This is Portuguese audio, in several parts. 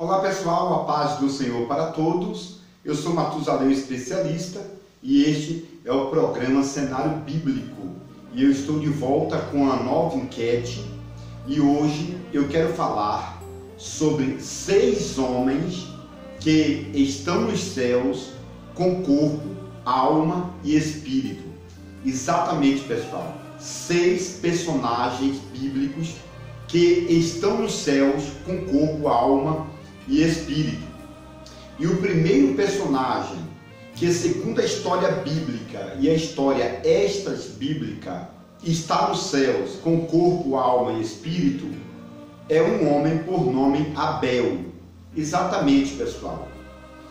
Olá pessoal, a paz do Senhor para todos. Eu sou Matusalém Especialista e este é o programa Cenário Bíblico. E eu estou de volta com a nova enquete e hoje eu quero falar sobre 6 homens que estão nos céus com corpo, alma e espírito. Exatamente, pessoal, 6 personagens bíblicos que estão nos céus com corpo, alma e espírito. E o primeiro personagem que, segundo a história bíblica e a história extras bíblica, está nos céus com corpo, alma e espírito, é um homem por nome Abel. Exatamente, pessoal.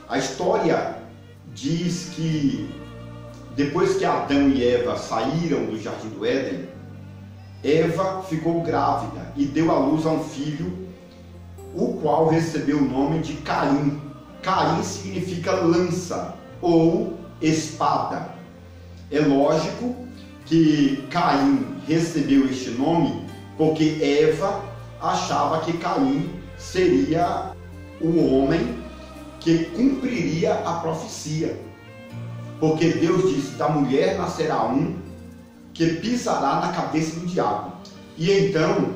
A história diz que depois que Adão e Eva saíram do Jardim do Éden, Eva ficou grávida e deu à luz a um filho, o qual recebeu o nome de Caim. Caim significa lança ou espada. É lógico que Caim recebeu este nome porque Eva achava que Caim seria o homem que cumpriria a profecia. Porque Deus disse: da mulher nascerá um que pisará na cabeça do diabo. E então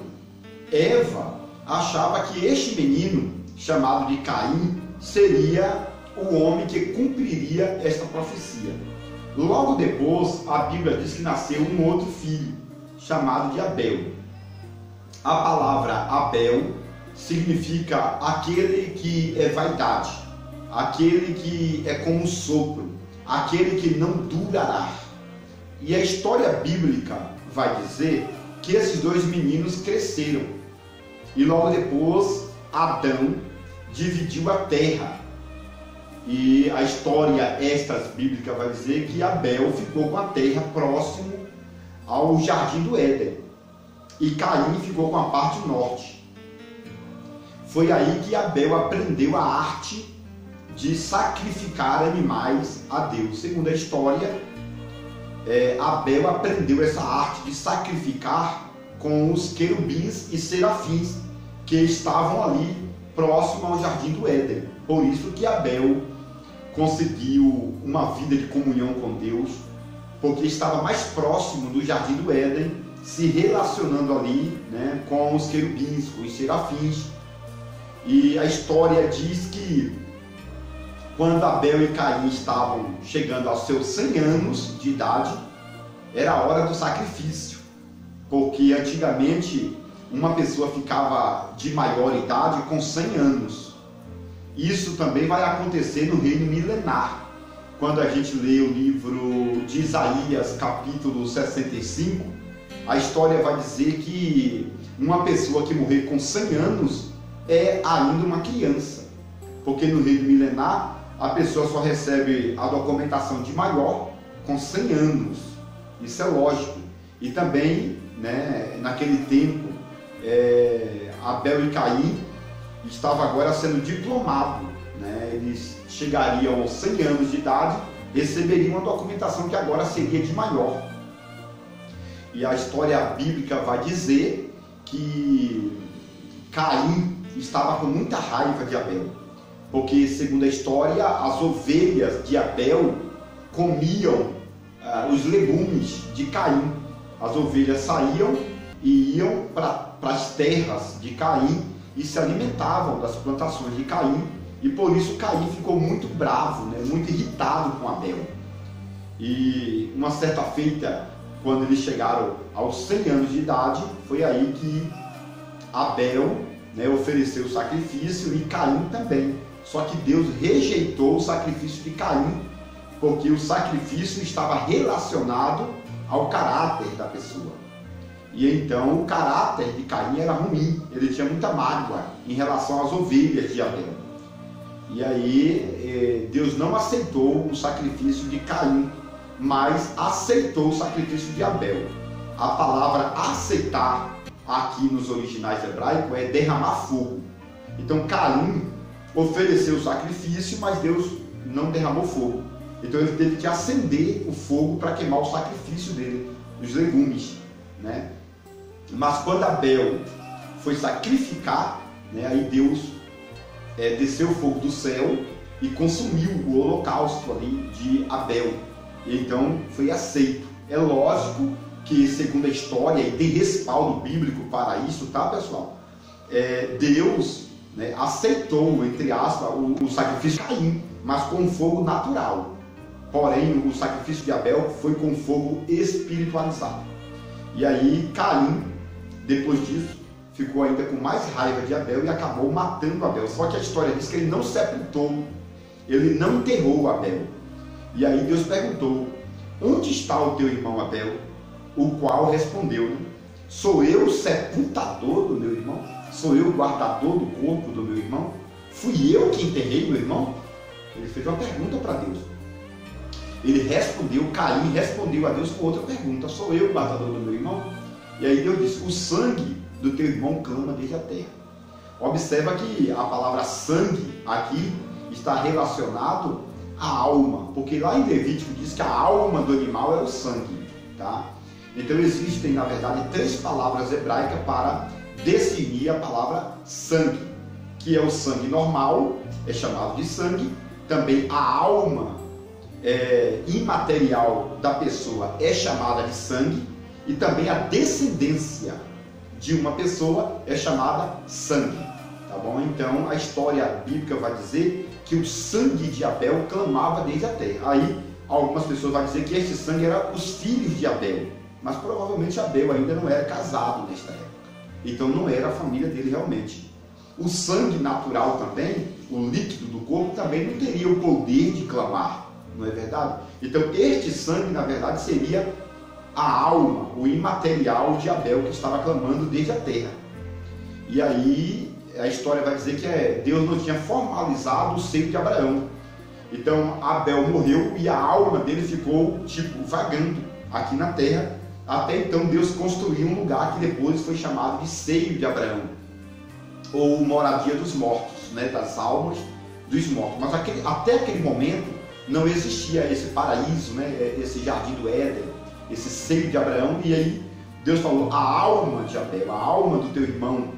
Eva achava que este menino, chamado de Caim, seria o homem que cumpriria esta profecia. Logo depois, a Bíblia diz que nasceu um outro filho, chamado de Abel. A palavra Abel significa aquele que é vaidade, aquele que é como um sopro, aquele que não durará. E a história bíblica vai dizer que esses 2 meninos cresceram. E logo depois, Adão dividiu a terra. E a história extras bíblica vai dizer que Abel ficou com a terra próximo ao Jardim do Éden. E Caim ficou com a parte norte. Foi aí que Abel aprendeu a arte de sacrificar animais a Deus. Segundo a história, Abel aprendeu essa arte de sacrificar com os querubins e serafins que estavam ali próximo ao Jardim do Éden. Por isso que Abel conseguiu uma vida de comunhão com Deus, porque estava mais próximo do Jardim do Éden, se relacionando ali, né, com os querubins, com os serafins. E a história diz que quando Abel e Caim estavam chegando aos seus 100 anos de idade, era a hora do sacrifício, porque antigamente uma pessoa ficava de maior idade com 100 anos. Isso também vai acontecer no reino milenar. Quando a gente lê o livro de Isaías, capítulo 65, a história vai dizer que uma pessoa que morrer com 100 anos é ainda uma criança, porque no reino milenar a pessoa só recebe a documentação de maior com 100 anos. Isso é lógico. E também, né, naquele tempo, Abel e Caim estavam agora sendo diplomados, né? Eles chegariam aos 100 anos de idade, receberiam uma documentação que agora seria de maior. E a história bíblica vai dizer que Caim estava com muita raiva de Abel, porque, segundo a história, as ovelhas de Abel comiam os legumes de Caim. As ovelhas saíam e iam para as terras de Caim e se alimentavam das plantações de Caim. E por isso Caim ficou muito bravo, né, muito irritado com Abel. E uma certa feita, quando eles chegaram aos 100 anos de idade, foi aí que Abel, né, ofereceu o sacrifício e Caim também. Só que Deus rejeitou o sacrifício de Caim, porque o sacrifício estava relacionado ao caráter da pessoa. E então o caráter de Caim era ruim, ele tinha muita mágoa em relação às ovelhas de Abel. E aí Deus não aceitou o sacrifício de Caim, mas aceitou o sacrifício de Abel. A palavra aceitar aqui nos originais hebraicos é derramar fogo. Então Caim ofereceu o sacrifício, mas Deus não derramou fogo. Então ele teve que acender o fogo para queimar o sacrifício dele, os legumes, né? Mas quando Abel foi sacrificar, né, aí Deus desceu o fogo do céu e consumiu o holocausto ali de Abel. E então foi aceito. É lógico que, segundo a história, e tem respaldo bíblico para isso, tá, pessoal? Deus, né, aceitou, entre aspas, o sacrifício de Caim, mas com fogo natural. Porém, o sacrifício de Abel foi com fogo espiritualizado. E aí, Caim, depois disso, ficou ainda com mais raiva de Abel e acabou matando Abel. Só que a história diz que ele não sepultou, ele não enterrou Abel. E aí Deus perguntou: onde está o teu irmão Abel? O qual respondeu, né? Sou eu o sepultador do meu irmão? Sou eu o guardador do corpo do meu irmão? Fui eu que enterrei meu irmão? Ele fez uma pergunta para Deus. Ele respondeu, Caim respondeu a Deus com outra pergunta: sou eu o guardador do meu irmão? E aí Deus disse: o sangue do teu irmão clama desde a terra. Observa que a palavra sangue aqui está relacionado à alma, porque lá em Levítico diz que a alma do animal é o sangue, tá? Então existem, na verdade, 3 palavras hebraicas para definir a palavra sangue, que é o sangue normal, é chamado de sangue, também a alma imaterial da pessoa é chamada de sangue, e também a descendência de uma pessoa é chamada sangue, tá bom? Então a história bíblica vai dizer que o sangue de Abel clamava desde a terra. Aí algumas pessoas vão dizer que esse sangue era os filhos de Abel, mas provavelmente Abel ainda não era casado nesta época, então não era a família dele realmente. O sangue natural também, o líquido do corpo, também não teria o poder de clamar, não é verdade? Então este sangue, na verdade, seria a alma, o imaterial de Abel, que estava clamando desde a terra. E aí a história vai dizer que Deus não tinha formalizado o seio de Abraão. Então Abel morreu e a alma dele ficou vagando aqui na terra. Até então Deus construiu um lugar que depois foi chamado de seio de Abraão, ou moradia dos mortos, né, das almas dos mortos. Mas até aquele momento não existia esse paraíso, né, esse jardim do Éden, esse seio de Abraão. E aí Deus falou: a alma de Abel, a alma do teu irmão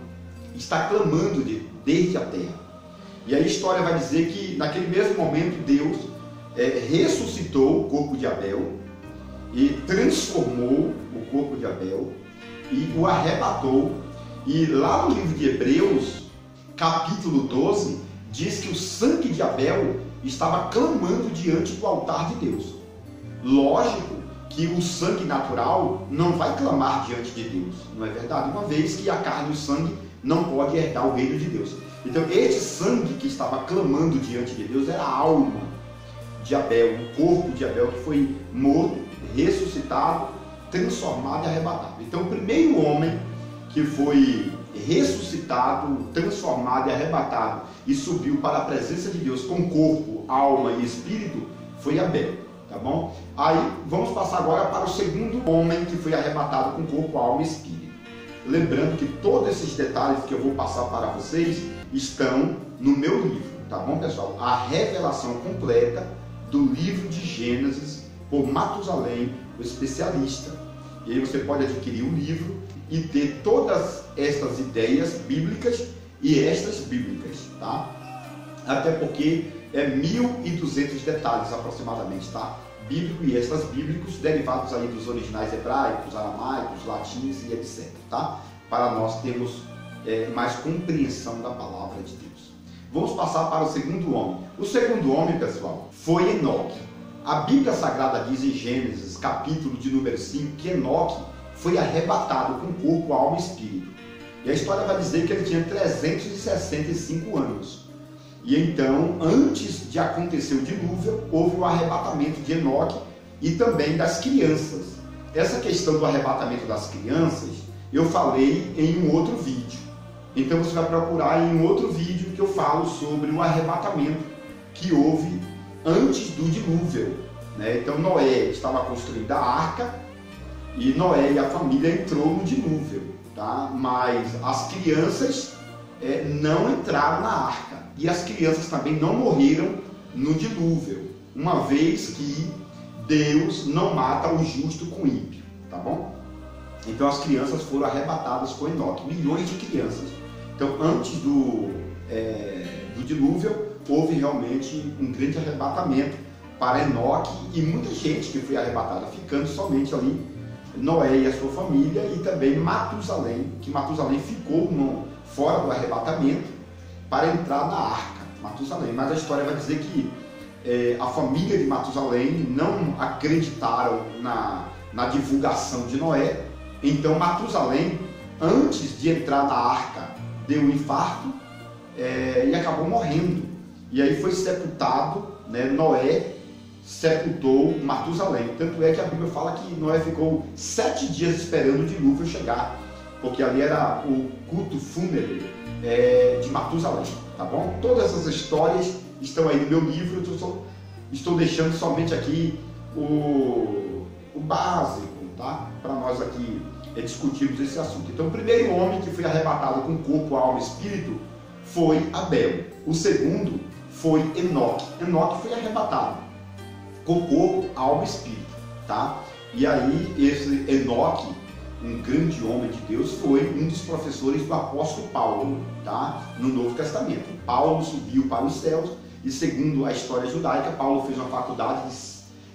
está clamando desde a terra. E a história vai dizer que naquele mesmo momento Deus ressuscitou o corpo de Abel e transformou o corpo de Abel e o arrebatou. E lá no livro de Hebreus, capítulo 12, diz que o sangue de Abel estava clamando diante do altar de Deus. Lógico que o sangue natural não vai clamar diante de Deus, não é verdade? Uma vez que a carne e o sangue não podem herdar o reino de Deus. Então este sangue que estava clamando diante de Deus era a alma de Abel, o corpo de Abel que foi morto, ressuscitado, transformado e arrebatado. Então o primeiro homem que foi ressuscitado, transformado e arrebatado e subiu para a presença de Deus com corpo, alma e espírito foi Abel, tá bom? Aí vamos passar agora para o segundo homem que foi arrebatado com corpo, alma e espírito. Lembrando que todos esses detalhes que eu vou passar para vocês estão no meu livro, tá bom, pessoal? A revelação completa do livro de Gênesis por Matusalém, o especialista. E aí você pode adquirir o livro e ter todas estas ideias bíblicas e extras bíblicas, tá? Até porque é 1.200 detalhes aproximadamente, tá? Bíblico e extras bíblicos, derivados aí dos originais hebraicos, aramaicos, latins e etc, tá? Para nós termos mais compreensão da palavra de Deus. Vamos passar para o segundo homem. O segundo homem, pessoal, foi Enoque. A Bíblia Sagrada diz em Gênesis, capítulo de número 5, que Enoque foi arrebatado com corpo, alma e espírito. E a história vai dizer que ele tinha 365 anos. E então, antes de acontecer o dilúvio, houve o arrebatamento de Enoque e também das crianças. Essa questão do arrebatamento das crianças, eu falei em um outro vídeo. Então você vai procurar em um outro vídeo que eu falo sobre o arrebatamento que houve antes do dilúvio, né? Então Noé estava construindo a arca e Noé e a família entrou no dilúvio, tá? Mas as crianças não entraram na arca e as crianças também não morreram no dilúvio, uma vez que Deus não mata o justo com o ímpio, tá bom? Então as crianças foram arrebatadas com Enoque, milhões de crianças. Então antes do dilúvio, houve realmente um grande arrebatamento para Enoque e muita gente que foi arrebatada, ficando somente ali Noé e a sua família, e também Matusalém, que Matusalém ficou fora do arrebatamento para entrar na arca, Matusalém. Mas a história vai dizer que a família de Matusalém não acreditaram na divulgação de Noé, então Matusalém, antes de entrar na arca, deu um infarto e acabou morrendo. E aí foi sepultado, né, Noé sepultou Matusalém. Tanto é que a Bíblia fala que Noé ficou 7 dias esperando o dilúvio chegar, porque ali era o culto fúnebre de Matusalém, tá bom? Todas essas histórias estão aí no meu livro. Eu estou deixando somente aqui o básico, tá? Para nós aqui discutirmos esse assunto. Então, o primeiro homem que foi arrebatado com corpo, alma e espírito foi Abel. O segundo foi Enoque. Enoque foi arrebatado com corpo, alma e espírito, tá? E aí esse Enoque, um grande homem de Deus, foi um dos professores do apóstolo Paulo, tá? No Novo Testamento. Paulo subiu para os céus e, segundo a história judaica, Paulo fez uma faculdade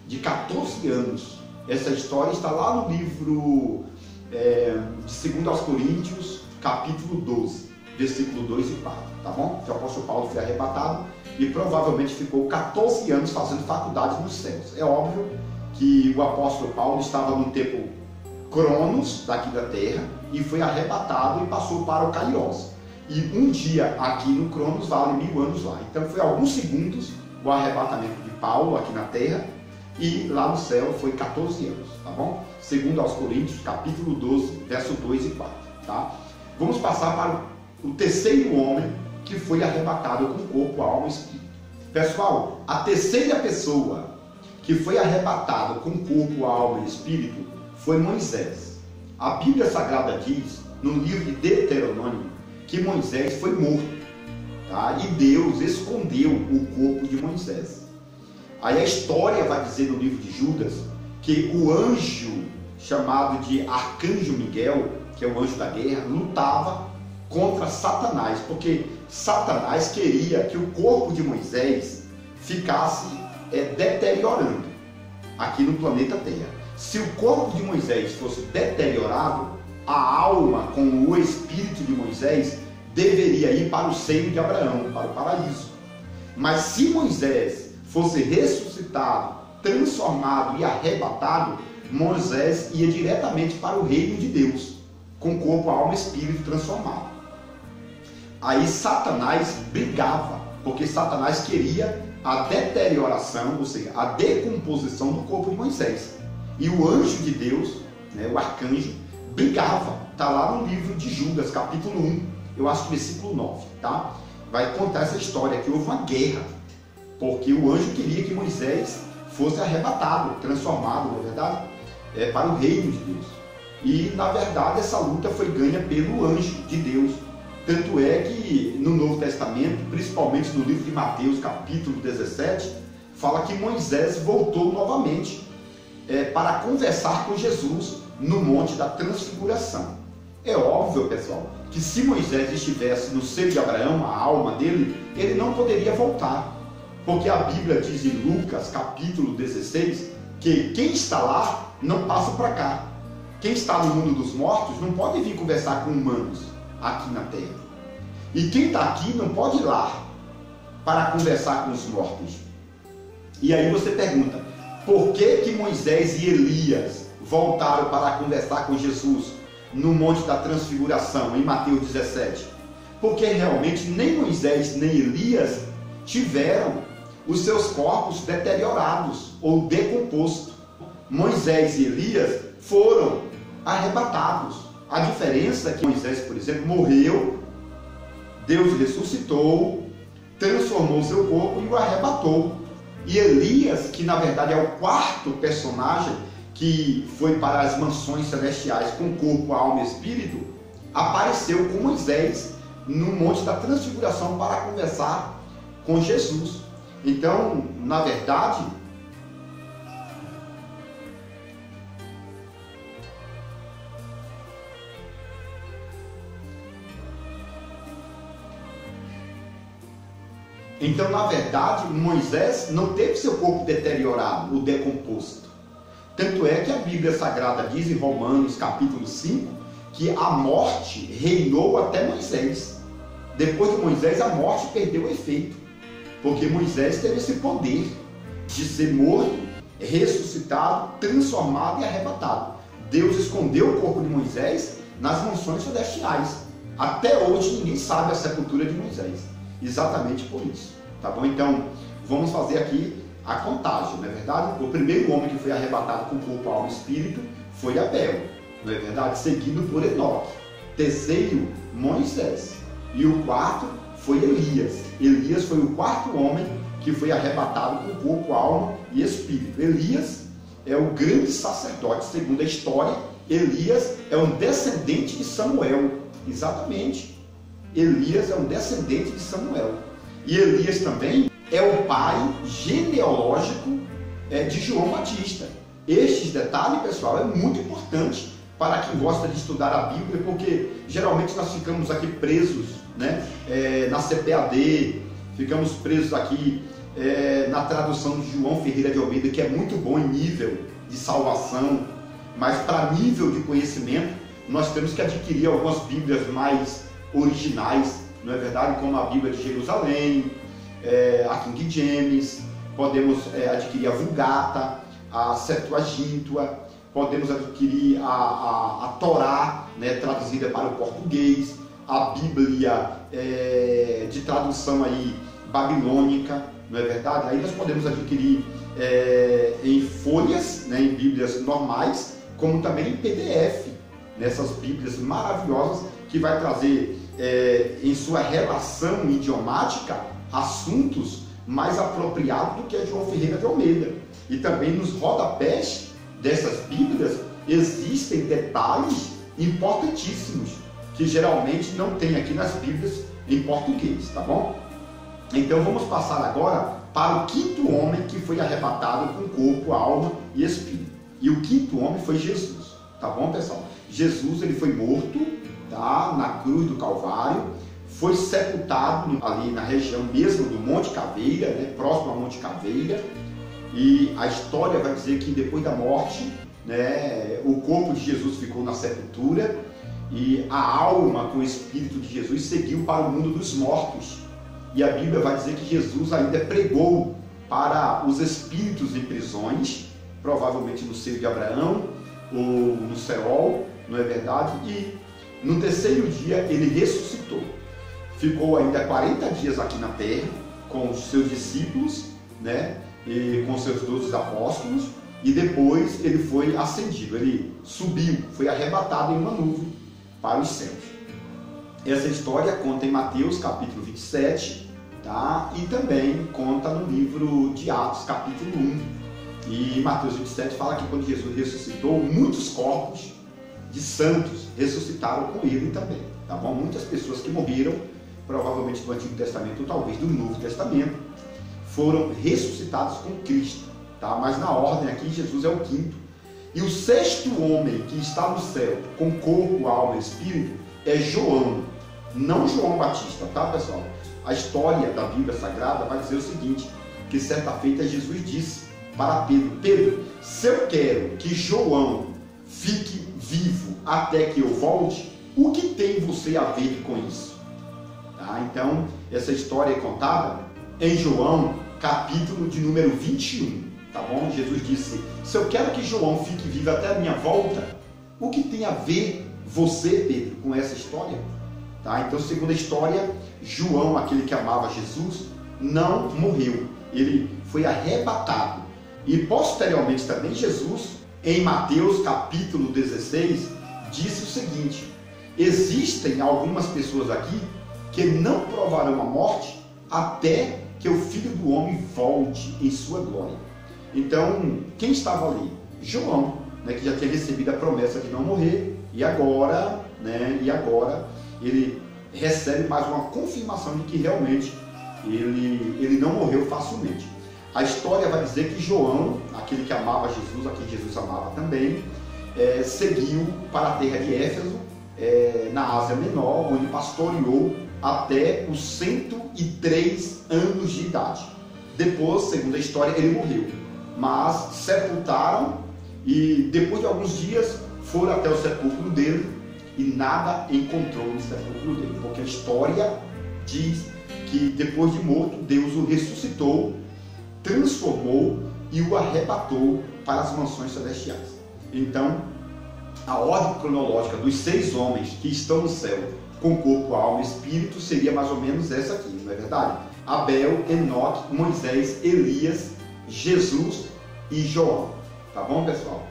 de 14 anos. Essa história está lá no livro de 2 aos Coríntios, capítulo 12, versículo 2 e 4, tá bom? Que o apóstolo Paulo foi arrebatado e provavelmente ficou 14 anos fazendo faculdade nos céus. É óbvio que o apóstolo Paulo estava no tempo Cronos, daqui da terra, e foi arrebatado e passou para o Kairos. E um dia aqui no Cronos vale 1000 anos lá. Então foi alguns segundos o arrebatamento de Paulo aqui na terra, e lá no céu foi 14 anos, tá bom? 2 aos Coríntios, capítulo 12, verso 2 e 4, tá? Vamos passar para o terceiro homem que foi arrebatado com corpo, alma e espírito. Pessoal, a terceira pessoa que foi arrebatada com corpo, alma e espírito foi Moisés. A Bíblia Sagrada diz, no livro de Deuteronômio, que Moisés foi morto, tá? E Deus escondeu o corpo de Moisés. Aí a história vai dizer no livro de Judas que o anjo chamado de Arcanjo Miguel, que é o anjo da guerra, lutava contra Satanás, porque Satanás queria que o corpo de Moisés ficasse deteriorando aqui no planeta Terra. Se o corpo de Moisés fosse deteriorado, a alma com o espírito de Moisés deveria ir para o seio de Abraão, para o paraíso. Mas se Moisés fosse ressuscitado, transformado e arrebatado, Moisés ia diretamente para o reino de Deus, com corpo, alma e espírito transformado. Aí Satanás brigava, porque Satanás queria a deterioração, ou seja, a decomposição do corpo de Moisés. E o anjo de Deus, né, o arcanjo, brigava. Está lá no livro de Judas, capítulo 1, eu acho que versículo 9, tá? Vai contar essa história, que houve uma guerra, porque o anjo queria que Moisés fosse arrebatado, transformado, na verdade, para o reino de Deus. E, na verdade, essa luta foi ganha pelo anjo de Deus. Tanto é que no Novo Testamento, principalmente no livro de Mateus, capítulo 17, fala que Moisés voltou novamente para conversar com Jesus no Monte da Transfiguração. É óbvio, pessoal, que se Moisés estivesse no seio de Abraão, a alma dele, ele não poderia voltar. Porque a Bíblia diz em Lucas, capítulo 16, que quem está lá não passa para cá. Quem está no mundo dos mortos não pode vir conversar com humanos aqui na terra. E quem está aqui não pode ir lá para conversar com os mortos. E aí você pergunta, por que Moisés e Elias voltaram para conversar com Jesus no Monte da Transfiguração, em Mateus 17? Porque realmente nem Moisés nem Elias tiveram os seus corpos deteriorados ou decompostos. Moisés e Elias foram arrebatados. A diferença é que Moisés, por exemplo, morreu, Deus ressuscitou, transformou seu corpo e o arrebatou. E Elias, que na verdade é o quarto personagem que foi para as mansões celestiais com corpo, alma e espírito, apareceu com Moisés no Monte da Transfiguração para conversar com Jesus. Então, na verdade, Então, na verdade, Moisés não teve seu corpo deteriorado ou decomposto. Tanto é que a Bíblia Sagrada diz em Romanos capítulo 5 que a morte reinou até Moisés. Depois de Moisés, a morte perdeu o efeito, porque Moisés teve esse poder de ser morto, ressuscitado, transformado e arrebatado. Deus escondeu o corpo de Moisés nas mansões celestiais. Até hoje ninguém sabe a sepultura de Moisés, exatamente por isso, tá bom? Então, vamos fazer aqui a contagem, não é verdade? O primeiro homem que foi arrebatado com corpo, alma e espírito foi Abel, não é verdade? Seguido por Enoque. Terceiro, Moisés. E o quarto foi Elias. Elias foi o quarto homem que foi arrebatado com corpo, alma e espírito. Elias é o grande sacerdote, segundo a história. Elias é um descendente de Samuel. Exatamente. Elias é um descendente de Samuel. E Elias também é o pai genealógico de João Batista. Estes detalhes, pessoal, é muito importante para quem gosta de estudar a Bíblia, porque geralmente nós ficamos aqui presos, né, na CPAD, ficamos presos aqui na tradução de João Ferreira de Almeida, que é muito bom em nível de salvação, mas para nível de conhecimento, nós temos que adquirir algumas Bíblias mais originais, não é verdade? Como a Bíblia de Jerusalém, a King James, podemos adquirir a Vulgata, a Septuaginta, podemos adquirir a Torá, né, traduzida para o português, a Bíblia de tradução aí babilônica, não é verdade? Aí nós podemos adquirir em folhas, né, em Bíblias normais, como também em PDF, nessas Bíblias maravilhosas que vai trazer em sua relação idiomática assuntos mais apropriados do que a João Ferreira de Almeida. E também nos rodapés dessas Bíblias existem detalhes importantíssimos que geralmente não tem aqui nas Bíblias em português, tá bom? Então vamos passar agora para o quinto homem que foi arrebatado com corpo, alma e espírito. E o quinto homem foi Jesus, tá bom, pessoal? Jesus, ele foi morto, tá, na cruz do Calvário, foi sepultado ali na região mesmo do Monte Caveira, né, próximo ao Monte Caveira, e a história vai dizer que depois da morte, né, o corpo de Jesus ficou na sepultura e a alma com o espírito de Jesus seguiu para o mundo dos mortos. E a Bíblia vai dizer que Jesus ainda pregou para os espíritos em prisões, provavelmente no seio de Abraão ou no Seol, não é verdade? E no terceiro dia ele ressuscitou. Ficou ainda 40 dias aqui na terra com os seus discípulos, né? E com seus 12 apóstolos, e depois ele foi ascendido, ele subiu, foi arrebatado em uma nuvem para os céus. Essa história conta em Mateus capítulo 27, tá? E também conta no livro de Atos capítulo 1. E Mateus 27 fala que quando Jesus ressuscitou, muitos corpos de santos ressuscitaram com ele também, tá bom? Muitas pessoas que morreram, provavelmente do Antigo Testamento ou talvez do Novo Testamento, foram ressuscitados com Cristo, tá? Mas na ordem aqui, Jesus é o quinto. E o sexto homem que está no céu, com corpo, alma e espírito, é João, não João Batista, tá, pessoal? A história da Bíblia Sagrada vai dizer o seguinte, que certa feita Jesus disse para Pedro: Pedro, se eu quero que João fique vivo até que eu volte, o que tem você a ver com isso? Tá? Então, essa história é contada em João, capítulo de número 21, tá bom? Jesus disse: se eu quero que João fique vivo até a minha volta, o que tem a ver você, Pedro, com essa história? Tá? Então, segundo a história, João, aquele que amava Jesus, não morreu. Ele foi arrebatado. E posteriormente também Jesus, em Mateus capítulo 16, disse o seguinte: existem algumas pessoas aqui que não provarão a morte até que o Filho do Homem volte em sua glória. Então, quem estava ali? João, né, que já tinha recebido a promessa de não morrer, e agora, ele recebe mais uma confirmação de que realmente ele não morreu facilmente. A história vai dizer que João, aquele que amava Jesus, a quem Jesus amava também, seguiu para a terra de Éfeso, na Ásia Menor, onde pastoreou até os 103 anos de idade. Depois, segundo a história, ele morreu. Mas sepultaram e depois de alguns dias foram até o sepulcro dele e nada encontrou no sepulcro dele, porque a história diz que depois de morto, Deus o ressuscitou, transformou e o arrebatou para as mansões celestiais. Então, a ordem cronológica dos 6 homens que estão no céu com corpo, alma e espírito seria mais ou menos essa aqui, não é verdade? Abel, Enoque, Moisés, Elias, Jesus e João. Tá bom, pessoal?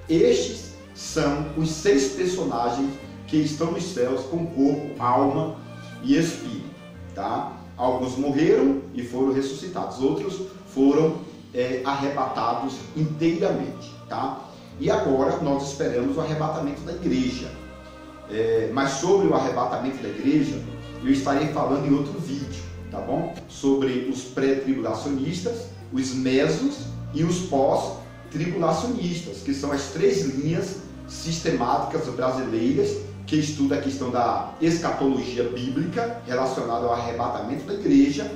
Estes são os 6 personagens que estão nos céus com corpo, alma e espírito. Tá? Alguns morreram e foram ressuscitados, outros foram arrebatados inteiramente. Tá? E agora nós esperamos o arrebatamento da igreja. Mas sobre o arrebatamento da igreja, eu estarei falando em outro vídeo, tá bom? Sobre os pré-tribulacionistas, os mesos e os pós-tribulacionistas, que são as 3 linhas sistemáticas brasileiras que estudam a questão da escatologia bíblica relacionada ao arrebatamento da igreja,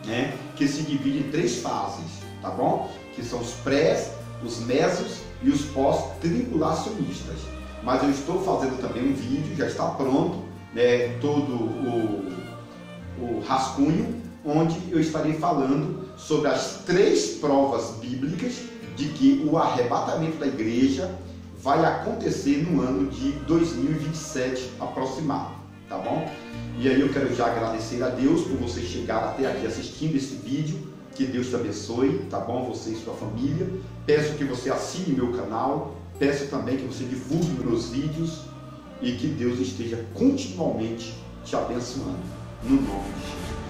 né? Que se divide em 3 fases, tá bom? Que são os pré, os mesos e os pós-tribulacionistas. Mas eu estou fazendo também um vídeo, já está pronto, né, todo o rascunho, onde eu estarei falando sobre as 3 provas bíblicas de que o arrebatamento da igreja vai acontecer no ano de 2027 aproximado, tá bom? E aí eu quero já agradecer a Deus por você chegar até aqui assistindo esse vídeo, que Deus te abençoe, tá bom? Você e sua família. Peço que você assine meu canal, peço também que você divulgue meus vídeos e que Deus esteja continuamente te abençoando, no nome de Jesus.